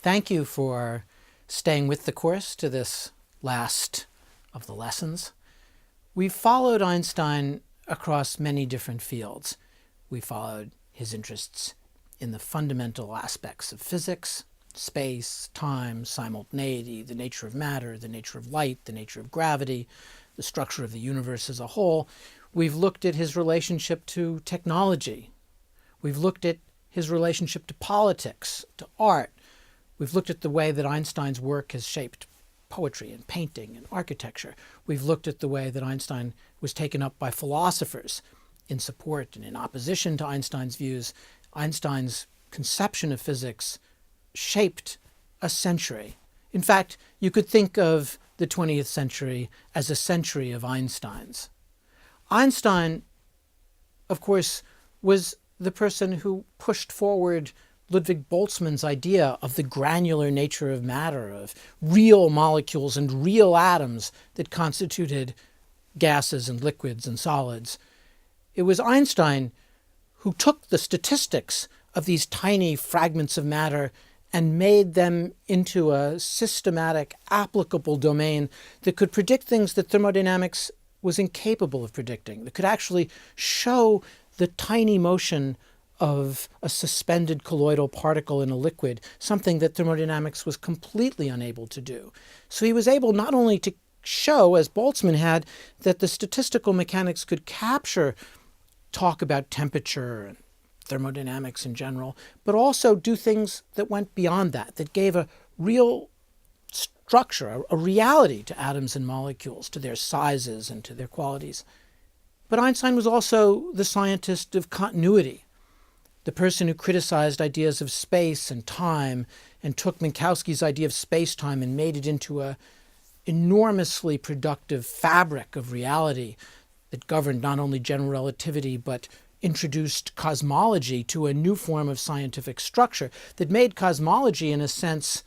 Thank you for staying with the course to this last of the lessons. We've followed Einstein across many different fields. We followed his interests in the fundamental aspects of physics, space, time, simultaneity, the nature of matter, the nature of light, the nature of gravity, the structure of the universe as a whole. We've looked at his relationship to technology. We've looked at his relationship to politics, to art. We've looked at the way that Einstein's work has shaped poetry and painting and architecture. We've looked at the way that Einstein was taken up by philosophers in support and in opposition to Einstein's views. Einstein's conception of physics shaped a century. In fact, you could think of the 20th century as a century of Einsteins. Einstein, of course, was the person who pushed forward Ludwig Boltzmann's idea of the granular nature of matter, of real molecules and real atoms that constituted gases and liquids and solids. It was Einstein who took the statistics of these tiny fragments of matter and made them into a systematic, applicable domain that could predict things that thermodynamics was incapable of predicting, that could actually show the tiny motion of a suspended colloidal particle in a liquid, something that thermodynamics was completely unable to do. So he was able not only to show, as Boltzmann had, that the statistical mechanics could capture talk about temperature and thermodynamics in general, but also do things that went beyond that, that gave a real structure, a reality to atoms and molecules, to their sizes and to their qualities. But Einstein was also the scientist of continuity, the person who criticized ideas of space and time and took Minkowski's idea of space-time and made it into an enormously productive fabric of reality that governed not only general relativity but introduced cosmology to a new form of scientific structure that made cosmology, in a sense,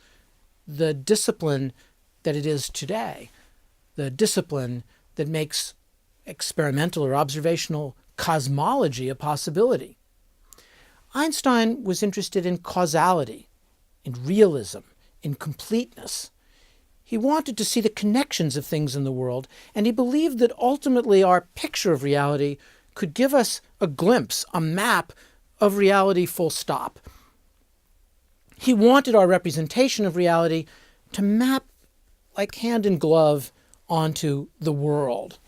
the discipline that it is today, the discipline that makes experimental or observational cosmology a possibility. Einstein was interested in causality, in realism, in completeness. He wanted to see the connections of things in the world, and he believed that ultimately our picture of reality could give us a glimpse, a map of reality full stop. He wanted our representation of reality to map like hand in glove onto the world.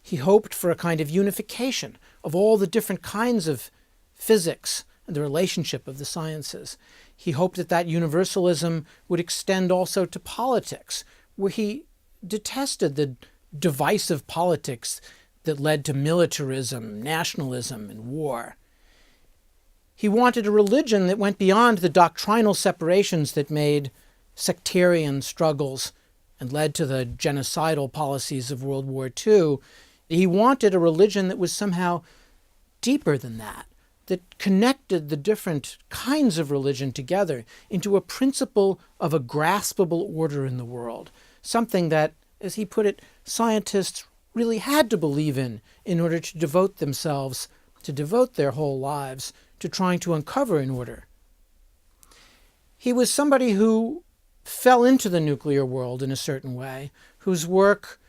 He hoped for a kind of unification of all the different kinds of physics and the relationship of the sciences. He hoped that that universalism would extend also to politics, where he detested the divisive politics that led to militarism, nationalism, and war. He wanted a religion that went beyond the doctrinal separations that made sectarian struggles and led to the genocidal policies of World War II. He wanted a religion that was somehow deeper than that connected the different kinds of religion together into a principle of a graspable order in the world, something that, as he put it, scientists really had to believe in order to devote themselves, to devote their whole lives to trying to uncover an order. He was somebody who fell into the nuclear world in a certain way, whose work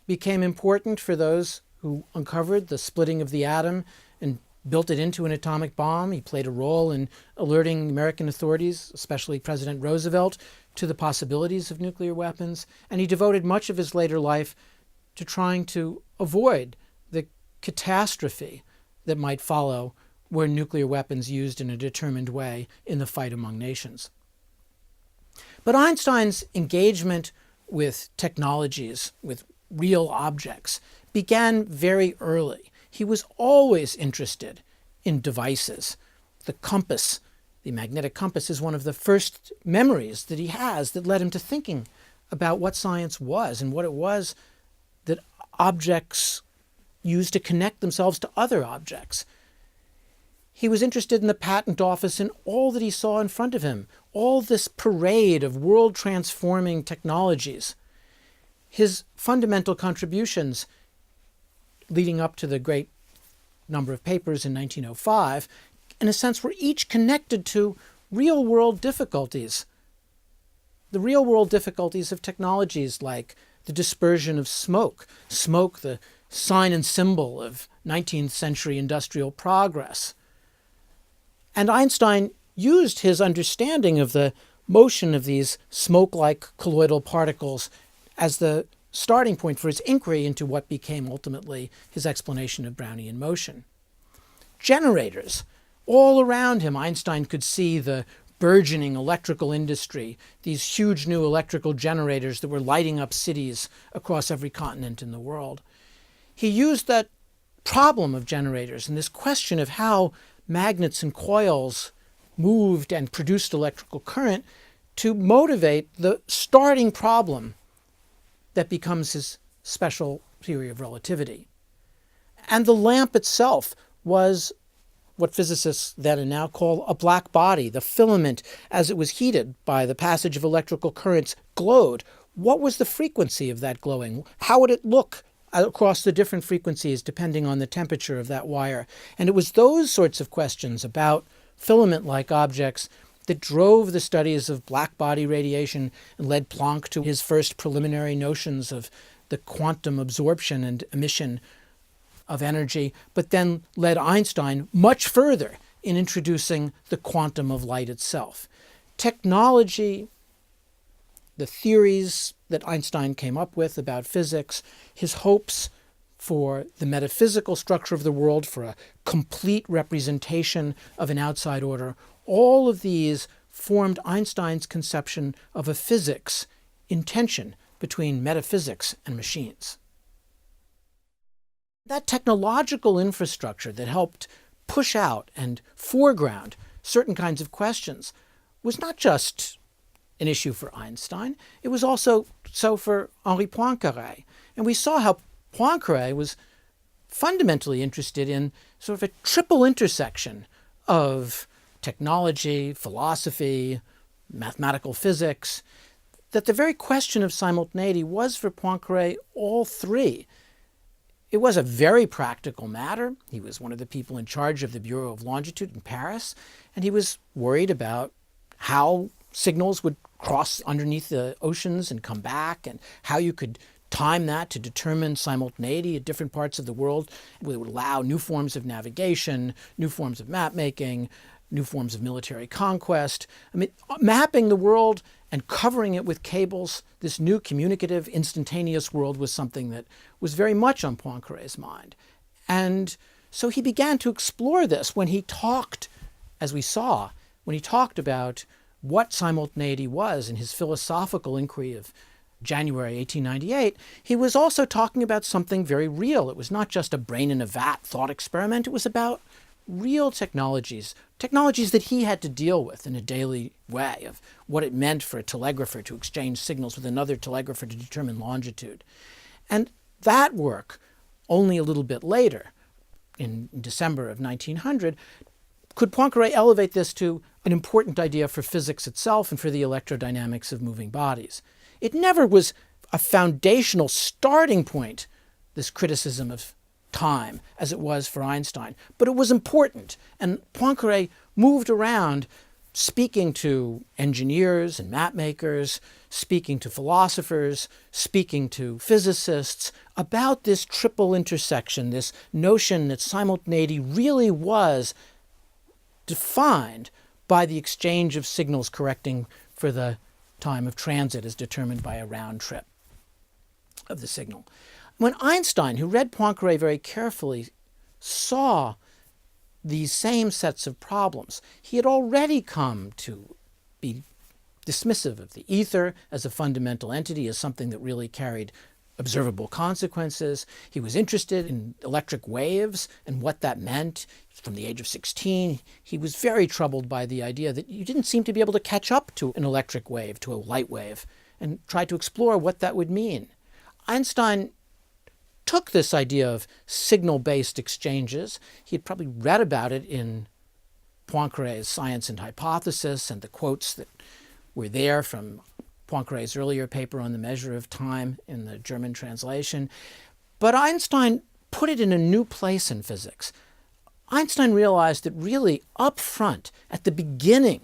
became important for those who uncovered the splitting of the atom and built it into an atomic bomb. He played a role in alerting American authorities, especially President Roosevelt, to the possibilities of nuclear weapons. And he devoted much of his later life to trying to avoid the catastrophe that might follow were nuclear weapons used in a determined way in the fight among nations. But Einstein's engagement with technologies, with real objects, began very early. He was always interested in devices. The compass, the magnetic compass, is one of the first memories that he has that led him to thinking about what science was and what it was that objects used to connect themselves to other objects. He was interested in the patent office and all that he saw in front of him, all this parade of world-transforming technologies. His fundamental contributions leading up to the great number of papers in 1905, in a sense, were each connected to real-world difficulties the real-world difficulties of technologies like the dispersion of smoke. Smoke, the sign and symbol of 19th century industrial progress. And Einstein used his understanding of the motion of these smoke-like colloidal particles as the starting point for his inquiry into what became ultimately his explanation of Brownian motion. Generators. All around him, Einstein could see the burgeoning electrical industry, these huge new electrical generators that were lighting up cities across every continent in the world. He used that problem of generators and this question of how magnets and coils moved and produced electrical current to motivate the starting problem that becomes his special theory of relativity. And the lamp itself was what physicists then and now call a black body. The filament, as it was heated by the passage of electrical currents, glowed. What was the frequency of that glowing? How would it look across the different frequencies depending on the temperature of that wire? And it was those sorts of questions about filament-like objects that drove the studies of black body radiation and led Planck to his first preliminary notions of the quantum absorption and emission of energy, but then led Einstein much further in introducing the quantum of light itself. Technology, the theories that Einstein came up with about physics, his hopes for the metaphysical structure of the world, for a complete representation of an outside order, all of these formed Einstein's conception of a physics in tension between metaphysics and machines. That technological infrastructure that helped push out and foreground certain kinds of questions was not just an issue for Einstein, it was also so for Henri Poincaré. And we saw how Poincaré was fundamentally interested in sort of a triple intersection of technology, philosophy, mathematical physics, that the very question of simultaneity was for Poincaré all three. It was a very practical matter. He was one of the people in charge of the Bureau of Longitude in Paris, and he was worried about how signals would cross underneath the oceans and come back, and how you could time that to determine simultaneity at different parts of the world. It would allow new forms of navigation, new forms of map making, new forms of military conquest. I mean, mapping the world and covering it with cables, this new communicative, instantaneous world was something that was very much on Poincaré's mind. And so he began to explore this when he talked, as we saw, when he talked about what simultaneity was in his philosophical inquiry of January 1898, he was also talking about something very real. It was not just a brain in a vat thought experiment. It was about real technologies that he had to deal with in a daily way, of what it meant for a telegrapher to exchange signals with another telegrapher to determine longitude. And that work, only a little bit later, in December of 1900, could Poincaré elevate this to an important idea for physics itself and for the electrodynamics of moving bodies. It never was a foundational starting point, this criticism of time, as it was for Einstein, but it was important. And Poincaré moved around speaking to engineers and map makers, speaking to philosophers, speaking to physicists about this triple intersection, this notion that simultaneity really was defined by the exchange of signals correcting for the time of transit as determined by a round trip of the signal. When Einstein, who read Poincaré very carefully, saw these same sets of problems, he had already come to be dismissive of the ether as a fundamental entity, as something that really carried observable consequences. He was interested in electric waves and what that meant. From the age of 16, he was very troubled by the idea that you didn't seem to be able to catch up to an electric wave, to a light wave, and tried to explore what that would mean. Einstein took this idea of signal-based exchanges. He had probably read about it in Poincaré's Science and Hypothesis and the quotes that were there from Poincaré's earlier paper on the measure of time in the German translation. But Einstein put it in a new place in physics. Einstein realized that really up front, at the beginning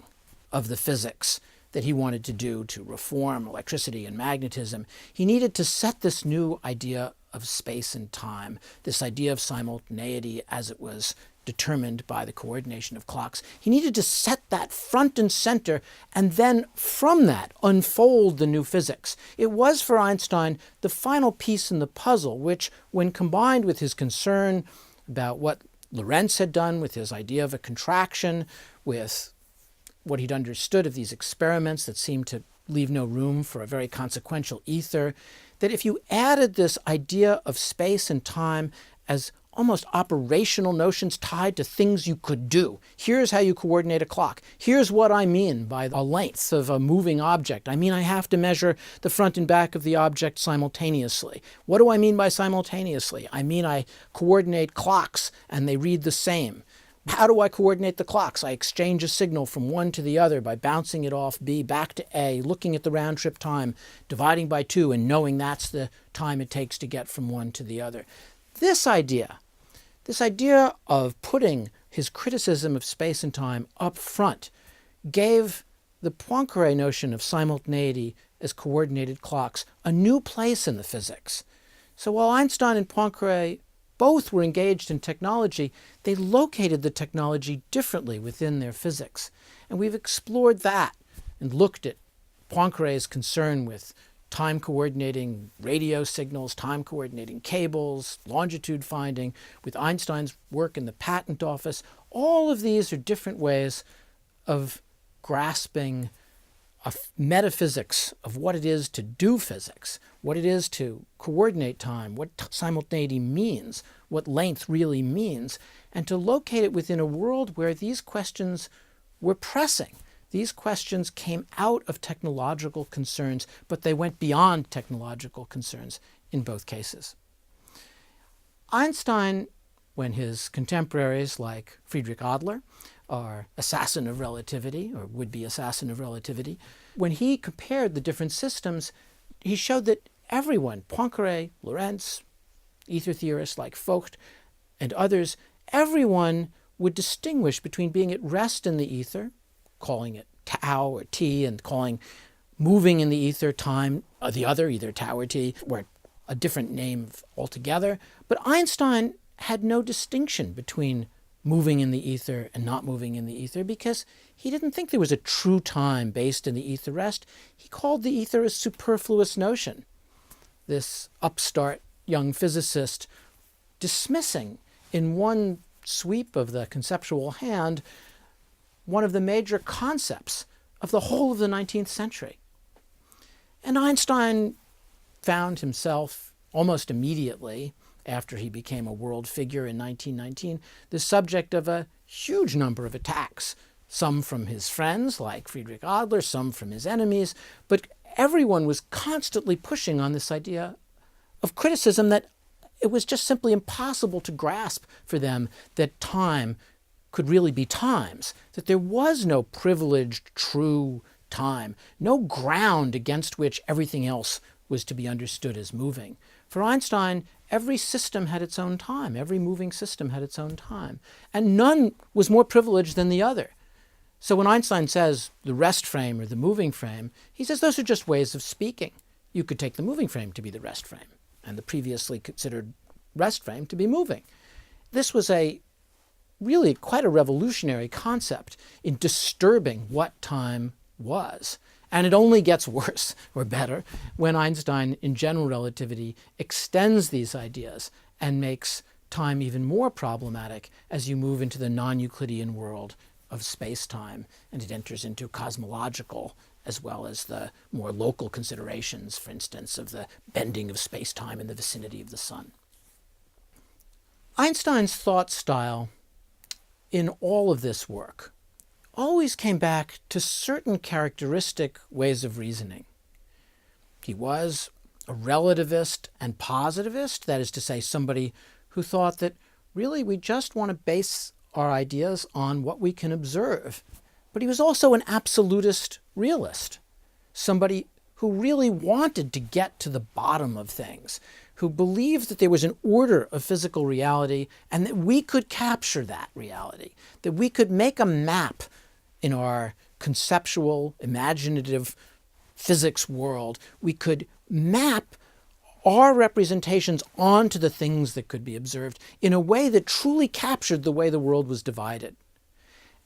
of the physics that he wanted to do to reform electricity and magnetism, he needed to set this new idea of space and time, this idea of simultaneity as it was determined by the coordination of clocks. He needed to set that front and center, and then from that unfold the new physics. It was for Einstein the final piece in the puzzle, which, when combined with his concern about what Lorentz had done with his idea of a contraction, with what he'd understood of these experiments that seemed to leave no room for a very consequential ether, that if you added this idea of space and time as almost operational notions tied to things you could do. Here's how you coordinate a clock. Here's what I mean by a length of a moving object. I mean I have to measure the front and back of the object simultaneously. What do I mean by simultaneously? I mean I coordinate clocks and they read the same. How do I coordinate the clocks? I exchange a signal from one to the other by bouncing it off B back to A, looking at the round trip time, dividing by 2, and knowing that's the time it takes to get from one to the other. This idea of putting his criticism of space and time up front gave the Poincaré notion of simultaneity as coordinated clocks a new place in the physics. So while Einstein and Poincaré both were engaged in technology, they located the technology differently within their physics. And we've explored that and looked at Poincaré's concern with time coordinating radio signals, time coordinating cables, longitude finding, with Einstein's work in the patent office. All of these are different ways of grasping a metaphysics of what it is to do physics, what it is to coordinate time, what simultaneity means, what length really means, and to locate it within a world where these questions were pressing. These questions came out of technological concerns, but they went beyond technological concerns in both cases. Einstein, when his contemporaries like Friedrich Adler, or assassin of relativity, or would-be assassin of relativity, when he compared the different systems, he showed that everyone, Poincaré, Lorentz, ether theorists like Vogt, and others, everyone would distinguish between being at rest in the ether, calling it tau or t, and calling moving in the ether time the other, either tau or t, or a different name altogether. But Einstein had no distinction between moving in the ether and not moving in the ether, because he didn't think there was a true time based in the ether rest. He called the ether a superfluous notion. This upstart young physicist dismissing in one sweep of the conceptual hand one of the major concepts of the whole of the 19th century. And Einstein found himself almost immediately, after he became a world figure in 1919, the subject of a huge number of attacks, some from his friends like Friedrich Adler, some from his enemies, but everyone was constantly pushing on this idea of criticism that it was just simply impossible to grasp for them that time could really be times, that there was no privileged true time, no ground against which everything else was to be understood as moving. For Einstein, every system had its own time. Every moving system had its own time. And none was more privileged than the other. So when Einstein says the rest frame or the moving frame, he says those are just ways of speaking. You could take the moving frame to be the rest frame and the previously considered rest frame to be moving. This was really quite a revolutionary concept in disturbing what time was. And it only gets worse or better when Einstein, in general relativity, extends these ideas and makes time even more problematic as you move into the non-Euclidean world of space-time, and it enters into cosmological as well as the more local considerations, for instance, of the bending of space-time in the vicinity of the sun. Einstein's thought style in all of this work always came back to certain characteristic ways of reasoning. He was a relativist and positivist, that is to say, somebody who thought that really we just want to base our ideas on what we can observe. But he was also an absolutist realist, somebody who really wanted to get to the bottom of things, who believed that there was an order of physical reality and that we could capture that reality, that we could make a map in our conceptual, imaginative physics world, we could map our representations onto the things that could be observed in a way that truly captured the way the world was divided.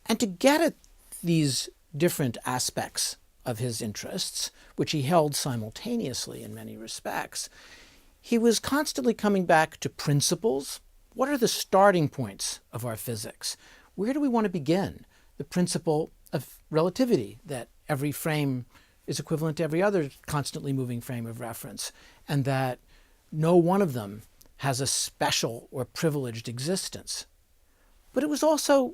And to get at these different aspects of his interests, which he held simultaneously in many respects, he was constantly coming back to principles. What are the starting points of our physics? Where do we want to begin? The principle of relativity, that every frame is equivalent to every other constantly moving frame of reference, and that no one of them has a special or privileged existence. But it was also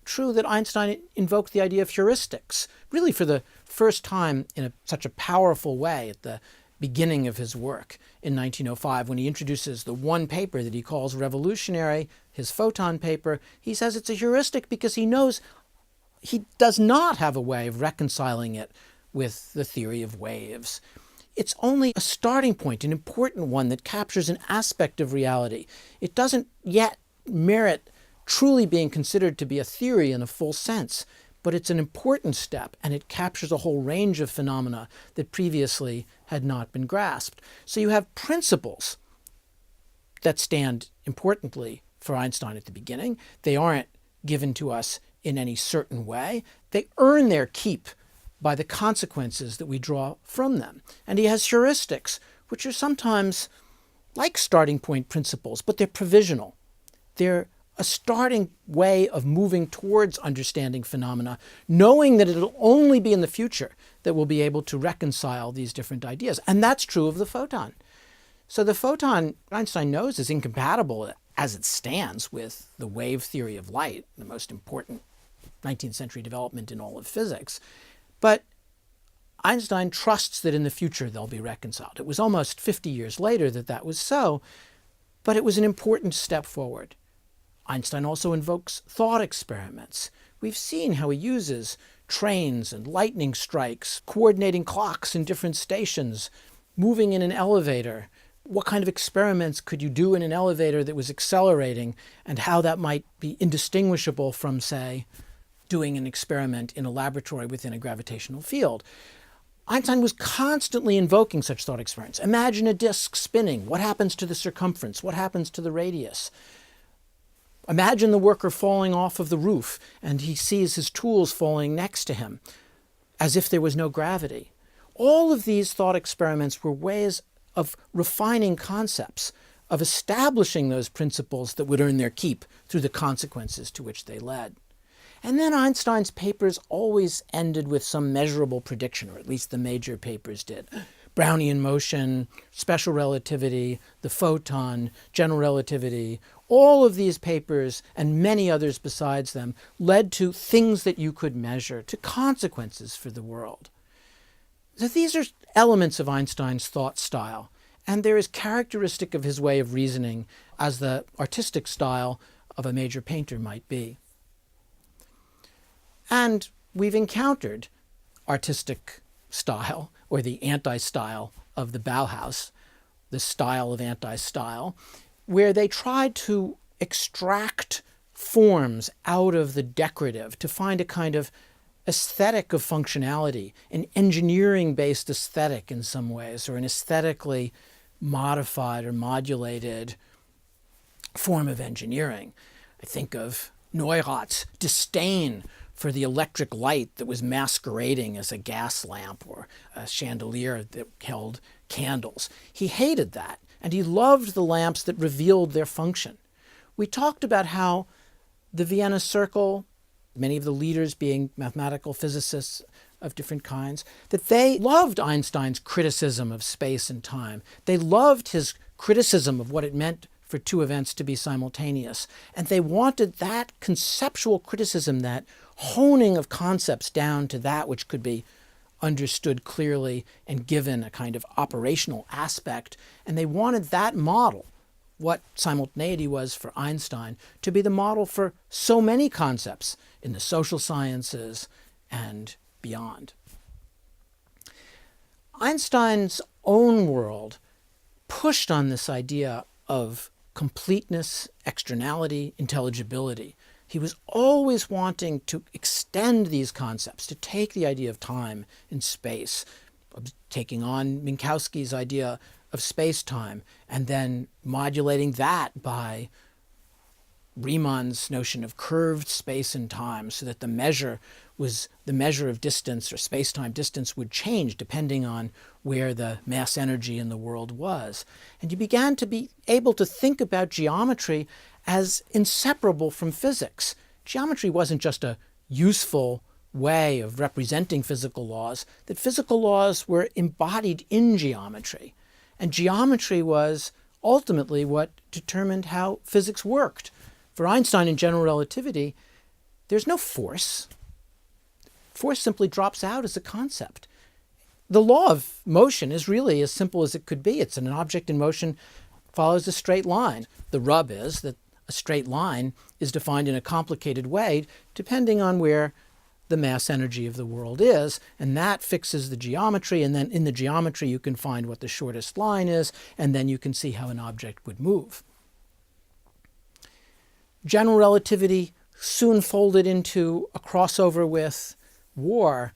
true that Einstein invoked the idea of heuristics, really for the first time in such a powerful way at the beginning of his work in 1905, when he introduces the one paper that he calls revolutionary, his photon paper. He says it's a heuristic because he knows he does not have a way of reconciling it with the theory of waves. It's only a starting point, an important one that captures an aspect of reality. It doesn't yet merit truly being considered to be a theory in a full sense, but it's an important step, and it captures a whole range of phenomena that previously had not been grasped. So you have principles that stand importantly for Einstein at the beginning. They aren't given to us in any certain way. They earn their keep by the consequences that we draw from them. And he has heuristics, which are sometimes like starting point principles, but they're provisional. They're a starting way of moving towards understanding phenomena, knowing that it'll only be in the future that we'll be able to reconcile these different ideas. And that's true of the photon. So the photon, Einstein knows, is incompatible as it stands with the wave theory of light, the most important 19th century development in all of physics. But Einstein trusts that in the future they'll be reconciled. It was almost 50 years later that that was so, but it was an important step forward. Einstein also invokes thought experiments. We've seen how he uses trains and lightning strikes, coordinating clocks in different stations, moving in an elevator. What kind of experiments could you do in an elevator that was accelerating, and how that might be indistinguishable from, say, doing an experiment in a laboratory within a gravitational field. Einstein was constantly invoking such thought experiments. Imagine a disk spinning. What happens to the circumference? What happens to the radius? Imagine the worker falling off of the roof and he sees his tools falling next to him as if there was no gravity. All of these thought experiments were ways of refining concepts, of establishing those principles that would earn their keep through the consequences to which they led. And then Einstein's papers always ended with some measurable prediction, or at least the major papers did. Brownian motion, special relativity, the photon, general relativity, all of these papers and many others besides them led to things that you could measure, to consequences for the world. So these are elements of Einstein's thought style, and they're as characteristic of his way of reasoning as the artistic style of a major painter might be. And we've encountered artistic style, or the anti-style of the Bauhaus, the style of anti-style, where they tried to extract forms out of the decorative to find a kind of aesthetic of functionality, an engineering-based aesthetic in some ways, or an aesthetically modified or modulated form of engineering. I think of Neurath's disdain for the electric light that was masquerading as a gas lamp or a chandelier that held candles. He hated that, and he loved the lamps that revealed their function. We talked about how the Vienna Circle, many of the leaders being mathematical physicists of different kinds, that they loved Einstein's criticism of space and time. They loved his criticism of what it meant for two events to be simultaneous. And they wanted that conceptual criticism, that honing of concepts down to that which could be understood clearly and given a kind of operational aspect. And they wanted that model, what simultaneity was for Einstein, to be the model for so many concepts in the social sciences and beyond. Einstein's own world pushed on this idea of completeness, externality, intelligibility. He was always wanting to extend these concepts, to take the idea of time and space, taking on Minkowski's idea of space-time, and then modulating that by Riemann's notion of curved space and time, so that the measure of distance, or space-time distance, would change depending on where the mass energy in the world was. And you began to be able to think about geometry as inseparable from physics. Geometry wasn't just a useful way of representing physical laws, that physical laws were embodied in geometry. And geometry was ultimately what determined how physics worked. For Einstein in general relativity, there's no force. Force simply drops out as a concept. The law of motion is really as simple as it could be. It's an object in motion follows a straight line. The rub is that a straight line is defined in a complicated way depending on where the mass energy of the world is, and that fixes the geometry, and then in the geometry you can find what the shortest line is, and then you can see how an object would move. General relativity soon folded into a crossover with war,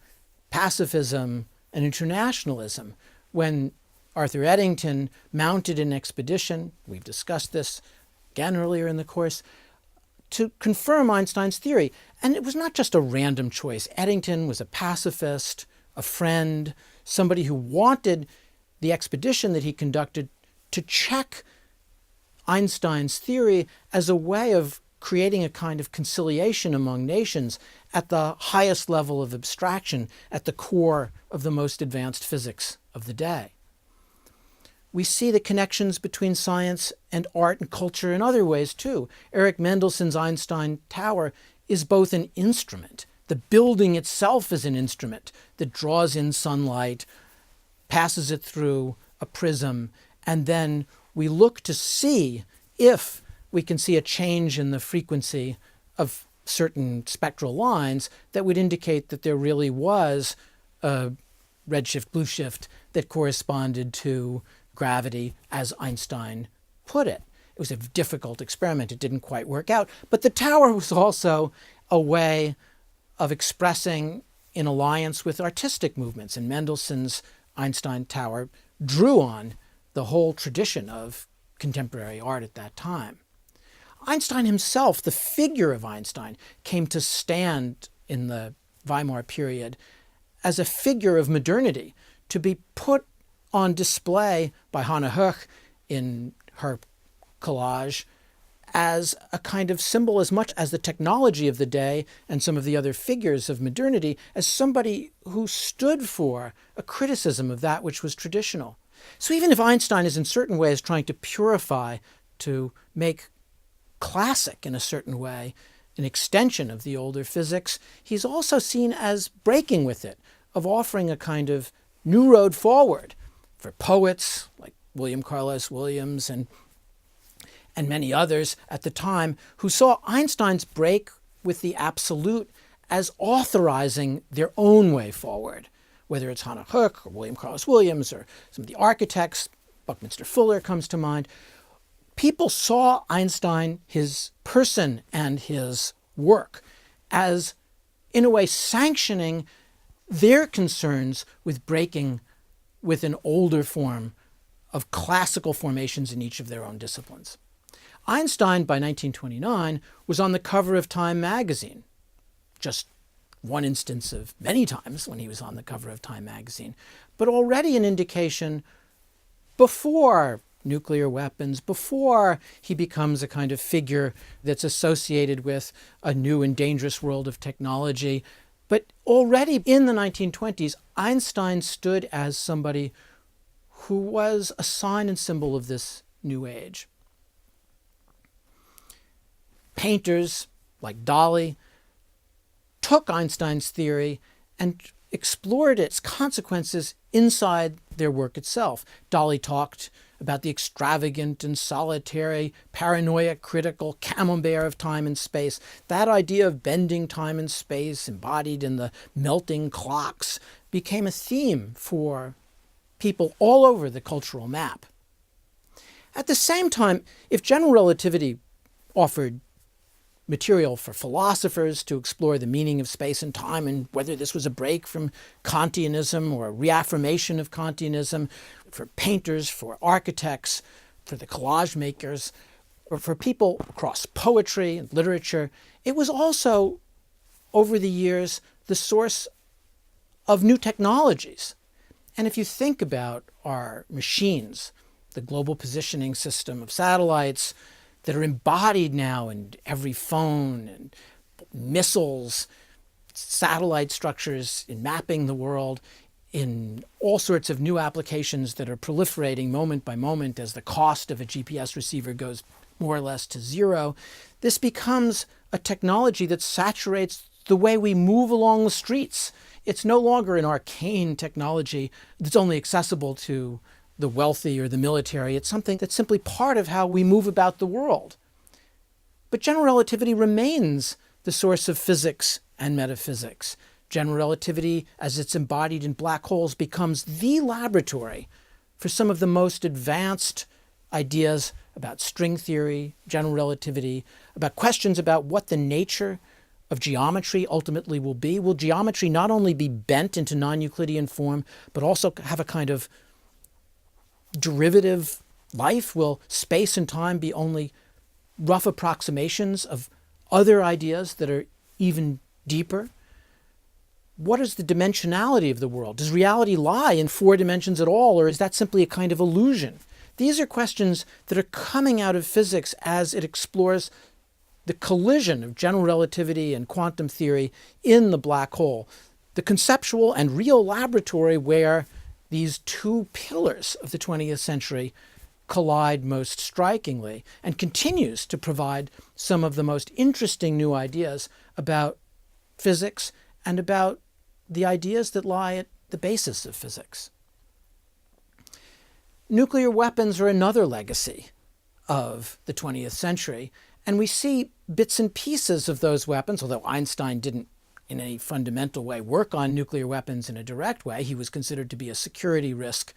pacifism, and internationalism. When Arthur Eddington mounted an expedition, we've discussed this again earlier in the course, to confirm Einstein's theory. And it was not just a random choice. Eddington was a pacifist, a friend, somebody who wanted the expedition that he conducted to check Einstein's theory as a way of creating a kind of conciliation among nations at the highest level of abstraction, at the core of the most advanced physics of the day. We see the connections between science and art and culture in other ways too. Erich Mendelssohn's Einstein Tower is both an instrument. The building itself is an instrument that draws in sunlight, passes it through a prism, and then we look to see if we can see a change in the frequency of certain spectral lines that would indicate that there really was a redshift, blueshift that corresponded to gravity, as Einstein put it. It was a difficult experiment. It didn't quite work out. But the tower was also a way of expressing in alliance with artistic movements. And Mendelssohn's Einstein Tower drew on the whole tradition of contemporary art at that time. Einstein himself, the figure of Einstein, came to stand in the Weimar period as a figure of modernity, to be put on display by Hannah Höch in her collage as a kind of symbol, as much as the technology of the day and some of the other figures of modernity, as somebody who stood for a criticism of that which was traditional. So even if Einstein is in certain ways trying to purify, to make classic in a certain way, an extension of the older physics, he's also seen as breaking with it, of offering a kind of new road forward for poets like William Carlos Williams and many others at the time, who saw Einstein's break with the absolute as authorizing their own way forward, whether it's Hannah Höch or William Carlos Williams or some of the architects. Buckminster Fuller comes to mind. People saw Einstein, his person and his work, as in a way sanctioning their concerns with breaking with an older form of classical formations in each of their own disciplines. Einstein, by 1929, was on the cover of Time magazine, just one instance of many times when he was on the cover of Time magazine, but already an indication before nuclear weapons, before he becomes a kind of figure that's associated with a new and dangerous world of technology. But already in the 1920s, Einstein stood as somebody who was a sign and symbol of this new age. Painters like Dali took Einstein's theory and explored its consequences inside their work itself. Dali talked about the extravagant and solitary, paranoia, critical camembert of time and space. That idea of bending time and space, embodied in the melting clocks, became a theme for people all over the cultural map. At the same time, if general relativity offered material for philosophers to explore the meaning of space and time and whether this was a break from Kantianism or a reaffirmation of Kantianism, for painters, for architects, for the collage makers, or for people across poetry and literature. It was also, over the years, the source of new technologies. And if you think about our machines, the global positioning system of satellites that are embodied now in every phone, and missiles, satellite structures in mapping the world, in all sorts of new applications that are proliferating moment by moment as the cost of a GPS receiver goes more or less to zero, this becomes a technology that saturates the way we move along the streets. It's no longer an arcane technology that's only accessible to the wealthy or the military. It's something that's simply part of how we move about the world. But general relativity remains the source of physics and metaphysics. General relativity, as it's embodied in black holes, becomes the laboratory for some of the most advanced ideas about string theory, general relativity, about questions about what the nature of geometry ultimately will be. Will geometry not only be bent into non-Euclidean form, but also have a kind of derivative life? Will space and time be only rough approximations of other ideas that are even deeper? What is the dimensionality of the world? Does reality lie in 4 dimensions at all, or is that simply a kind of illusion? These are questions that are coming out of physics as it explores the collision of general relativity and quantum theory in the black hole, the conceptual and real laboratory where these 2 pillars of the 20th century collide most strikingly, and continues to provide some of the most interesting new ideas about physics and about the ideas that lie at the basis of physics. Nuclear weapons are another legacy of the 20th century, and we see bits and pieces of those weapons, although Einstein didn't in any fundamental way work on nuclear weapons in a direct way. He was considered to be a security risk,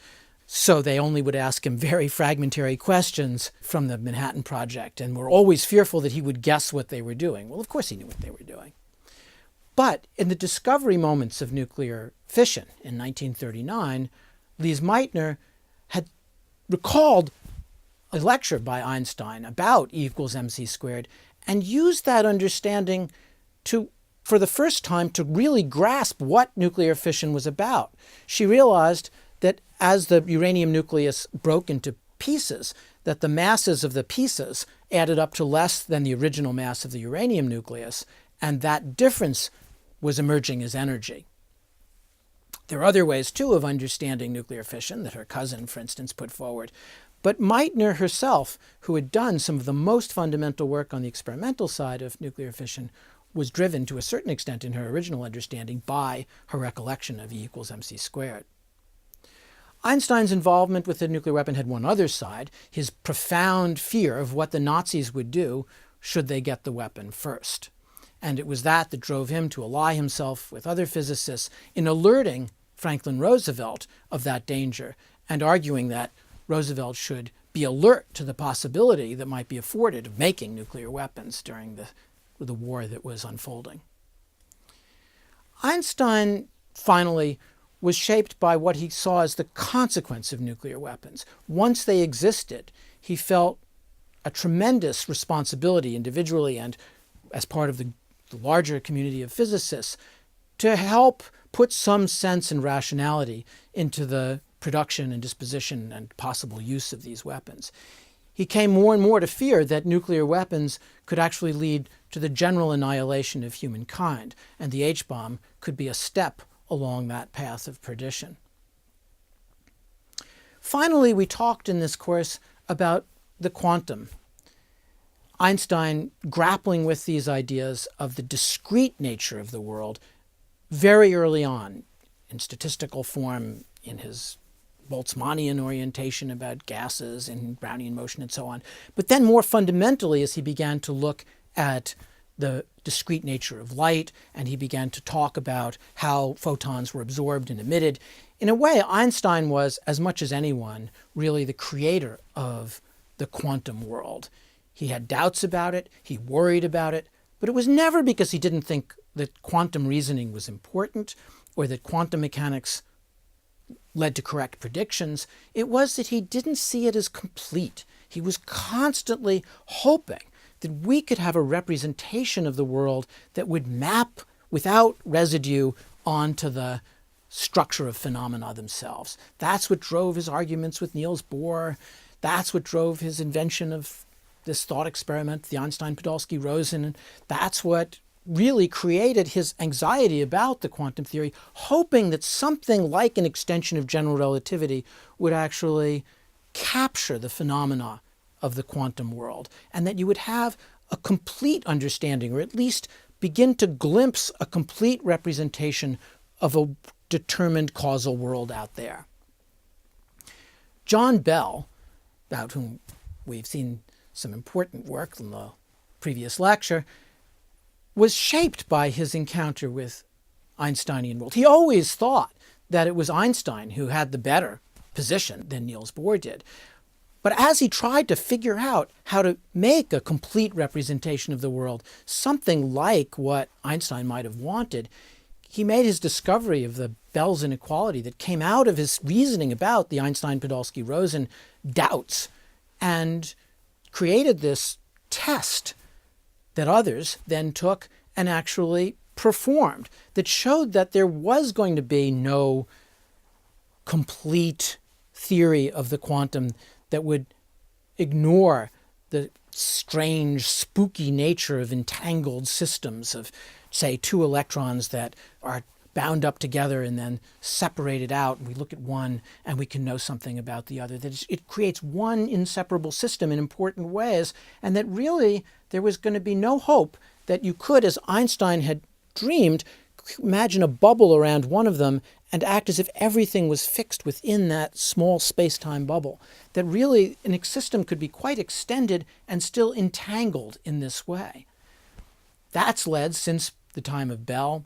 so they only would ask him very fragmentary questions from the Manhattan Project, and were always fearful that he would guess what they were doing. Well, of course he knew what they were doing. But in the discovery moments of nuclear fission in 1939, Lise Meitner had recalled a lecture by Einstein about E equals mc squared and used that understanding to, for the first time, to really grasp what nuclear fission was about. She realized that as the uranium nucleus broke into pieces, that the masses of the pieces added up to less than the original mass of the uranium nucleus, and that difference was emerging as energy. There are other ways, too, of understanding nuclear fission that her cousin, for instance, put forward. But Meitner herself, who had done some of the most fundamental work on the experimental side of nuclear fission, was driven to a certain extent in her original understanding by her recollection of E equals mc squared. Einstein's involvement with the nuclear weapon had one other side, his profound fear of what the Nazis would do should they get the weapon first. And it was that drove him to ally himself with other physicists in alerting Franklin Roosevelt of that danger and arguing that Roosevelt should be alert to the possibility that might be afforded of making nuclear weapons during the war that was unfolding. Einstein finally was shaped by what he saw as the consequence of nuclear weapons. Once they existed, he felt a tremendous responsibility individually and as part of the larger community of physicists to help put some sense and rationality into the production and disposition and possible use of these weapons. He came more and more to fear that nuclear weapons could actually lead to the general annihilation of humankind, and the H-bomb could be a step along that path of perdition. Finally, we talked in this course about the quantum. Einstein grappling with these ideas of the discrete nature of the world very early on, in statistical form, in his Boltzmannian orientation about gases and Brownian motion and so on. But then more fundamentally, as he began to look at the discrete nature of light, and he began to talk about how photons were absorbed and emitted, in a way, Einstein was, as much as anyone, really the creator of the quantum world. He had doubts about it, he worried about it, But it was never because he didn't think that quantum reasoning was important or that quantum mechanics led to correct predictions. It was that he didn't see it as complete. He was constantly hoping that we could have a representation of the world that would map without residue onto the structure of phenomena themselves. That's what drove his arguments with Niels Bohr. That's what drove his invention of this thought experiment, the Einstein-Podolsky-Rosen. That's what really created his anxiety about the quantum theory, hoping that something like an extension of general relativity would actually capture the phenomena of the quantum world, and that you would have a complete understanding, or at least begin to glimpse a complete representation of a determined causal world out there. John Bell, about whom we've seen some important work in the previous lecture, was shaped by his encounter with Einsteinian world. He always thought that it was Einstein who had the better position than Niels Bohr did. But as he tried to figure out how to make a complete representation of the world, something like what Einstein might have wanted, he made his discovery of the Bell's inequality that came out of his reasoning about the Einstein-Podolsky-Rosen doubts, and created this test that others then took and actually performed that showed that there was going to be no complete theory of the quantum that would ignore the strange, spooky nature of entangled systems of, say, two electrons that are bound up together and then separated out. And we look at one and we can know something about the other. That it creates one inseparable system in important ways, and that really there was going to be no hope that you could, as Einstein had dreamed, imagine a bubble around one of them and act as if everything was fixed within that small space-time bubble. That really a system could be quite extended and still entangled in this way. That's led, since the time of Bell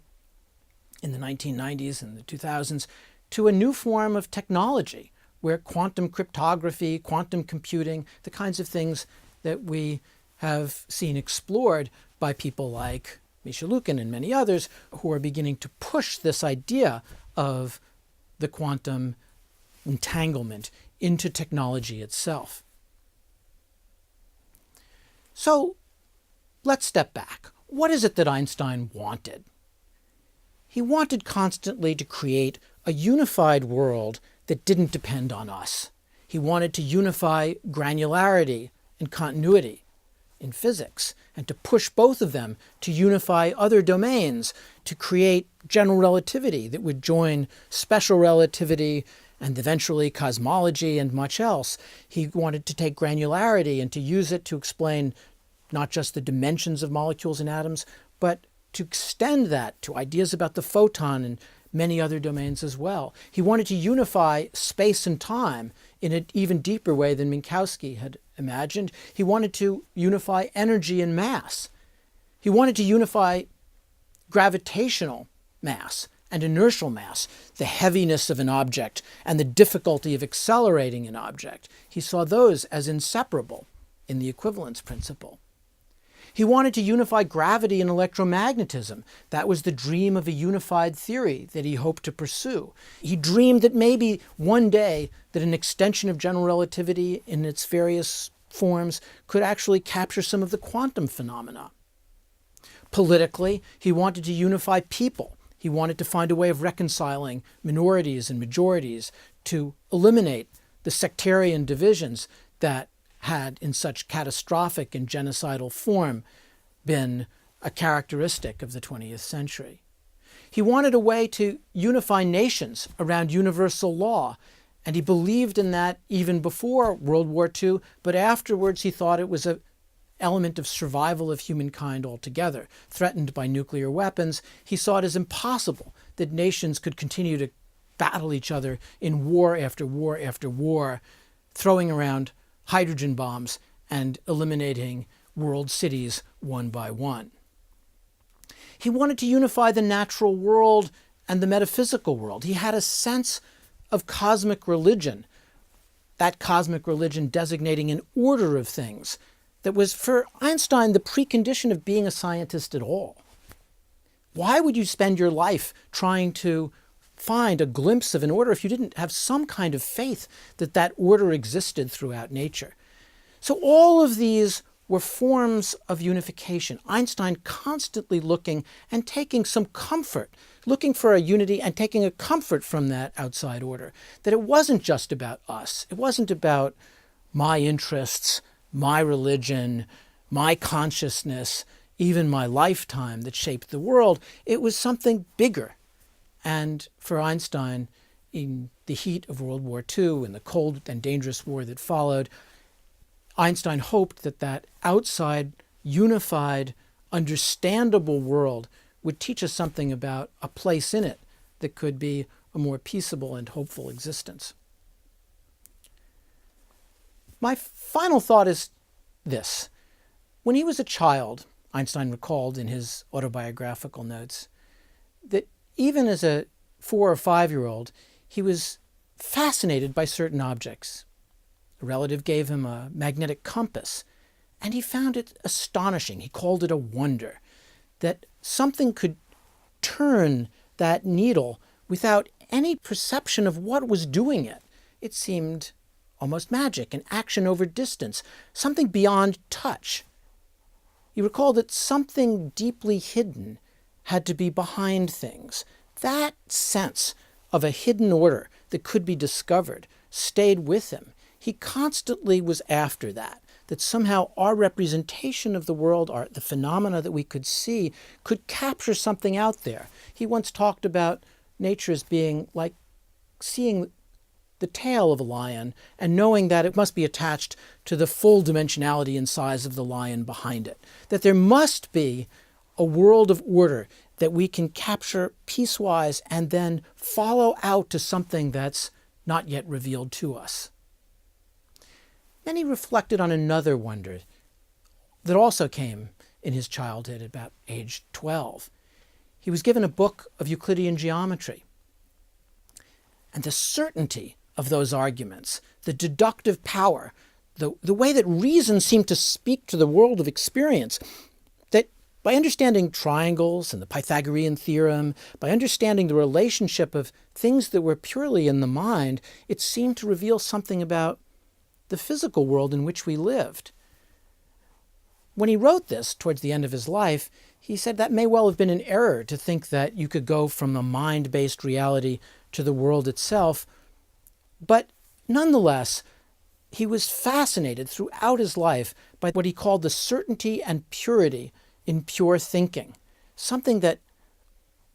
in the 1990s and the 2000s, to a new form of technology where quantum cryptography, quantum computing, the kinds of things that we have seen explored by people like Misha Lukin and many others, who are beginning to push this idea of the quantum entanglement into technology itself. So let's step back. What is it that Einstein wanted? He wanted constantly to create a unified world that didn't depend on us. He wanted to unify granularity and continuity in physics, and to push both of them to unify other domains, to create general relativity that would join special relativity and eventually cosmology and much else. He wanted to take granularity and to use it to explain not just the dimensions of molecules and atoms, but to extend that to ideas about the photon and many other domains as well. He wanted to unify space and time in an even deeper way than Minkowski had imagined. He wanted to unify energy and mass. He wanted to unify gravitational mass and inertial mass, the heaviness of an object and the difficulty of accelerating an object. He saw those as inseparable in the equivalence principle. He wanted to unify gravity and electromagnetism. That was the dream of a unified theory that he hoped to pursue. He dreamed that maybe one day that an extension of general relativity in its various forms could actually capture some of the quantum phenomena. Politically, he wanted to unify people. He wanted to find a way of reconciling minorities and majorities, to eliminate the sectarian divisions that had in such catastrophic and genocidal form been a characteristic of the 20th century. He wanted a way to unify nations around universal law, and he believed in that even before World War II, but afterwards he thought it was an element of survival of humankind altogether. Threatened by nuclear weapons, he saw it as impossible that nations could continue to battle each other in war after war after war, throwing around hydrogen bombs and eliminating world cities one by one. He wanted to unify the natural world and the metaphysical world. He had a sense of cosmic religion, that cosmic religion designating an order of things that was for Einstein the precondition of being a scientist at all. Why would you spend your life trying to find a glimpse of an order if you didn't have some kind of faith that that order existed throughout nature? So all of these were forms of unification. Einstein constantly looking and taking some comfort, looking for a unity and taking a comfort from that outside order, that it wasn't just about us. It wasn't about my interests, my religion, my consciousness, even my lifetime that shaped the world. It was something bigger. And for Einstein, in the heat of World War II and the cold and dangerous war that followed, Einstein hoped that that outside, unified, understandable world would teach us something about a place in it that could be a more peaceable and hopeful existence. My final thought is this. When he was a child, Einstein recalled in his autobiographical notes that even as a 4 or 5-year-old, he was fascinated by certain objects. A relative gave him a magnetic compass, and he found it astonishing. He called it a wonder that something could turn that needle without any perception of what was doing it. It seemed almost magic, an action over distance, something beyond touch. He recalled that something deeply hidden had to be behind things. That sense of a hidden order that could be discovered stayed with him. He constantly was after that somehow our representation of the world, the phenomena that we could see, could capture something out there. He once talked about nature as being like seeing the tail of a lion and knowing that it must be attached to the full dimensionality and size of the lion behind it. That there must be a world of order that we can capture piecewise and then follow out to something that's not yet revealed to us. Then he reflected on another wonder that also came in his childhood at about age 12. He was given a book of Euclidean geometry. And the certainty of those arguments, the deductive power, the way that reason seemed to speak to the world of experience, that by understanding triangles and the Pythagorean theorem, by understanding the relationship of things that were purely in the mind, it seemed to reveal something about the physical world in which we lived. When he wrote this towards the end of his life, he said that may well have been an error to think that you could go from a mind-based reality to the world itself. But nonetheless, he was fascinated throughout his life by what he called the certainty and purity in pure thinking, something that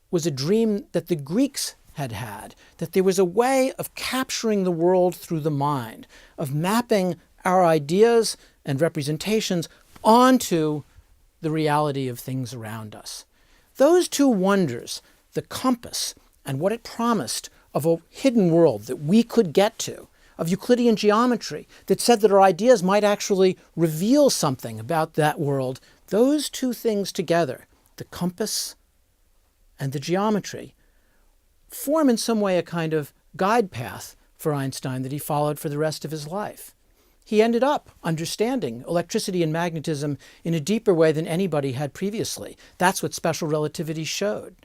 was a dream that the Greeks had, that there was a way of capturing the world through the mind, of mapping our ideas and representations onto the reality of things around us. Those two wonders, the compass and what it promised of a hidden world that we could get to, of Euclidean geometry that said that our ideas might actually reveal something about that world, those two things together, the compass and the geometry, form in some way a kind of guide path for Einstein that he followed for the rest of his life. He ended up understanding electricity and magnetism in a deeper way than anybody had previously. That's what special relativity showed.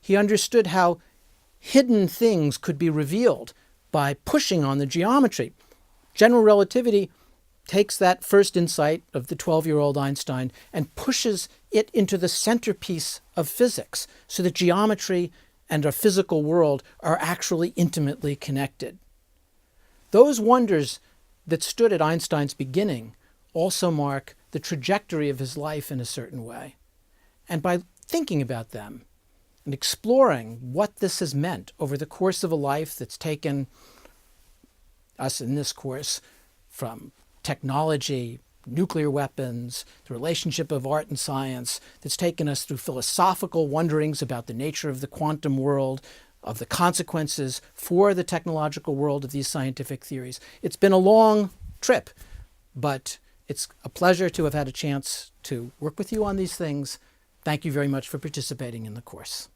He understood how hidden things could be revealed by pushing on the geometry. General relativity takes that first insight of the 12-year-old Einstein and pushes it into the centerpiece of physics so that geometry and our physical world are actually intimately connected. Those wonders that stood at Einstein's beginning also mark the trajectory of his life in a certain way. And by thinking about them and exploring what this has meant over the course of a life that's taken us in this course from technology, nuclear weapons, the relationship of art and science, that's taken us through philosophical wonderings about the nature of the quantum world, of the consequences for the technological world of these scientific theories. It's been a long trip, but it's a pleasure to have had a chance to work with you on these things. Thank you very much for participating in the course.